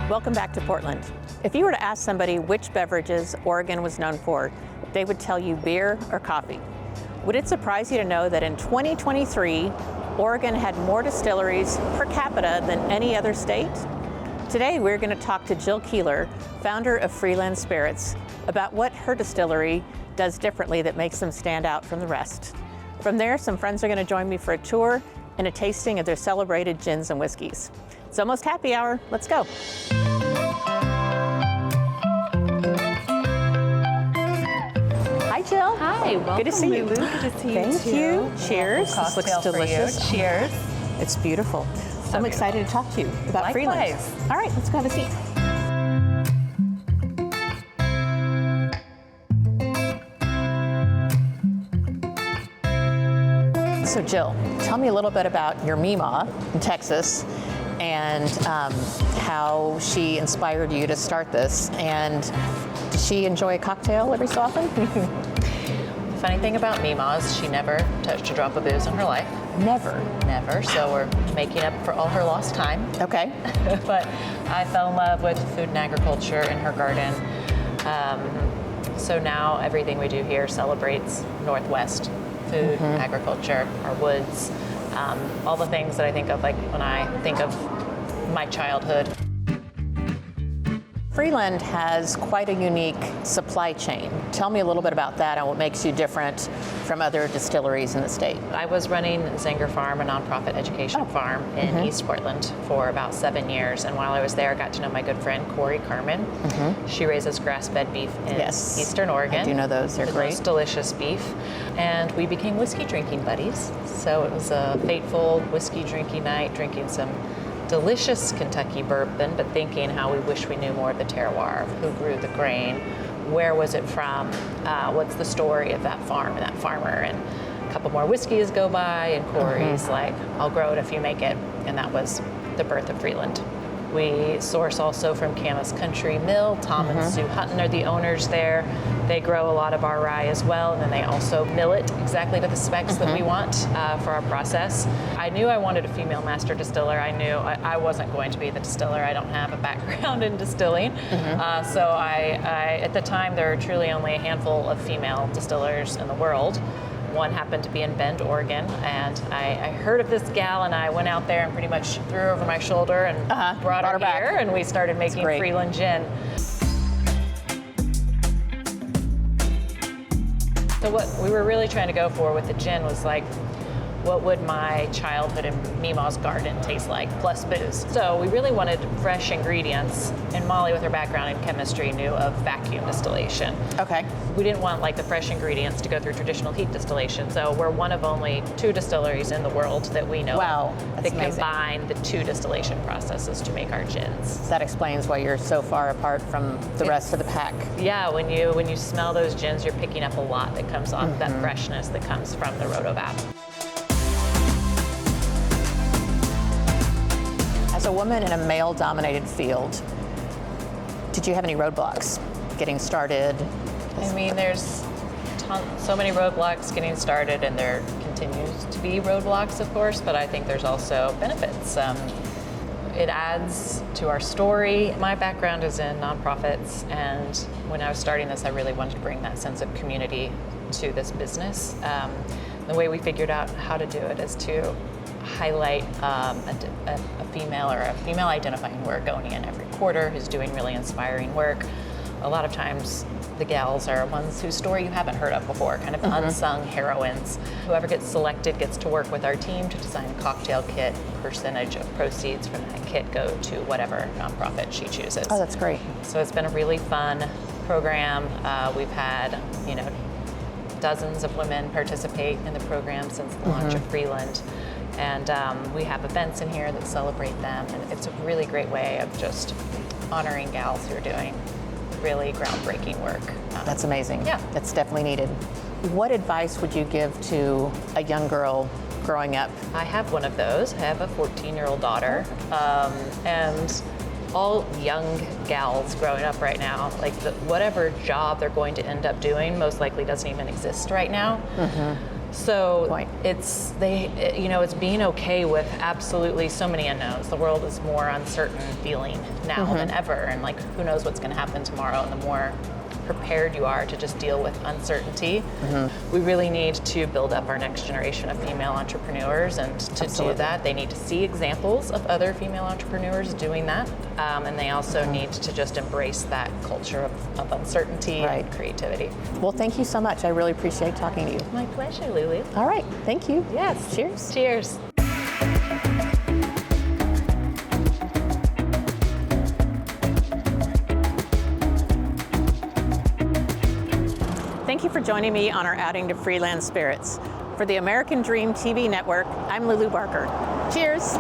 Welcome back to Portland. If you were to ask somebody which beverages Oregon was known for, they would tell you beer or coffee. Would it surprise you to know that in 2023, Oregon had more distilleries per capita than any other state? Today, we're going to talk to Jill Kuehler, founder of Freeland Spirits, about what her distillery does differently that makes them stand out from the rest. From there, some friends are going to join me for a tour and a tasting of their celebrated gins and whiskeys. It's almost happy hour. Let's go. Hi, Jill. Hi, welcome. Good to see you. Lulu. Good to see you. Thank too. you. Cheers. This looks delicious. Cheers. It's beautiful. I'm excited to talk to you about Freeland. All right, let's go have a seat. So Jill, tell me a little bit about your Mima in Texas and how she inspired you to start this. And does she enjoy a cocktail every so often? The funny thing about Mima is she never touched a drop of booze in her life. Never? Never, so we're making up for all her lost time. Okay. But I fell in love with food and agriculture in her garden. So now everything we do here celebrates Northwest food, agriculture, our woods, all the things that I think of like when I think of my childhood. Freeland has quite a unique supply chain. Tell me a little bit about that and what makes you different from other distilleries in the state. I was running Zenger Farm, a nonprofit education farm in East Portland for about 7 years. And while I was there, I got to know my good friend, Corey Carmen. She raises grass-fed beef in Eastern Oregon. I do know those, they're great. Most delicious beef. And we became whiskey drinking buddies. So it was a fateful whiskey drinking night, drinking some delicious Kentucky bourbon, but thinking how we wish we knew more of the terroir, of who grew the grain, where was it from, what's the story of that farm and that farmer. And a couple more whiskeys go by, and Corey's like, I'll grow it if you make it. And that was the birth of Freeland. We source also from Camas Country Mill. Tom and Sue Hutton are the owners there. They grow a lot of our rye as well, and then they also mill it exactly to the specs that we want for our process. I knew I wanted a female master distiller. I knew I wasn't going to be the distiller. I don't have a background in distilling. So I, at the time, there were truly only a handful of female distillers in the world. One happened to be in Bend, Oregon, and I heard of this gal, and I went out there and pretty much threw her over my shoulder and brought her back here, and we started making Freeland gin. So what we were really trying to go for with the gin was like, what would my childhood in Mima's garden taste like, plus booze? So we really wanted fresh ingredients, and Molly, with her background in chemistry, knew of vacuum distillation. Okay. We didn't want like the fresh ingredients to go through traditional heat distillation, so we're one of only 2 distilleries in the world that we know of that combine the 2 distillation processes to make our gins. That explains why you're so far apart from the rest of the pack. Yeah, when you smell those gins, you're picking up a lot that comes off that freshness that comes from the rotovap. As a woman in a male-dominated field, did you have any roadblocks getting started? I mean, there's so many roadblocks getting started, and there continues to be roadblocks, of course, but I think there's also benefits. It adds to our story. My background is in nonprofits, and when I was starting this, I really wanted to bring that sense of community to this business. The way we figured out how to do it is to highlight a female or a female identifying work owning in every quarter who's doing really inspiring work. A lot of times the gals are ones whose story you haven't heard of before, kind of unsung heroines. Whoever gets selected gets to work with our team to design a cocktail kit. Percentage of proceeds from that kit go to whatever nonprofit she chooses. Oh, that's great. So it's been a really fun program. We've had, dozens of women participate in the program since the launch of Freeland. And we have events in here that celebrate them, and it's a really great way of just honoring gals who are doing really groundbreaking work. That's amazing. Yeah. That's definitely needed. What advice would you give to a young girl growing up? I have one of those. I have a 14-year-old daughter, and all young gals growing up right now, like whatever job they're going to end up doing most likely doesn't even exist right now. So point. it's it's being okay with absolutely so many unknowns. The world is more uncertain feeling now than ever, and like who knows what's going to happen tomorrow. And the more prepared you are to just deal with uncertainty, we really need to build up our next generation of female entrepreneurs. And to do that, they need to see examples of other female entrepreneurs doing that, and they also need to just embrace that culture of uncertainty and creativity. Well, thank you so much. I really appreciate talking to you. My pleasure, Lulu. All right, thank you. Yes. Cheers. Cheers. Thank you for joining me on our outing to Freeland Spirits. For the American Dream TV Network, I'm Lulu Barker. Cheers.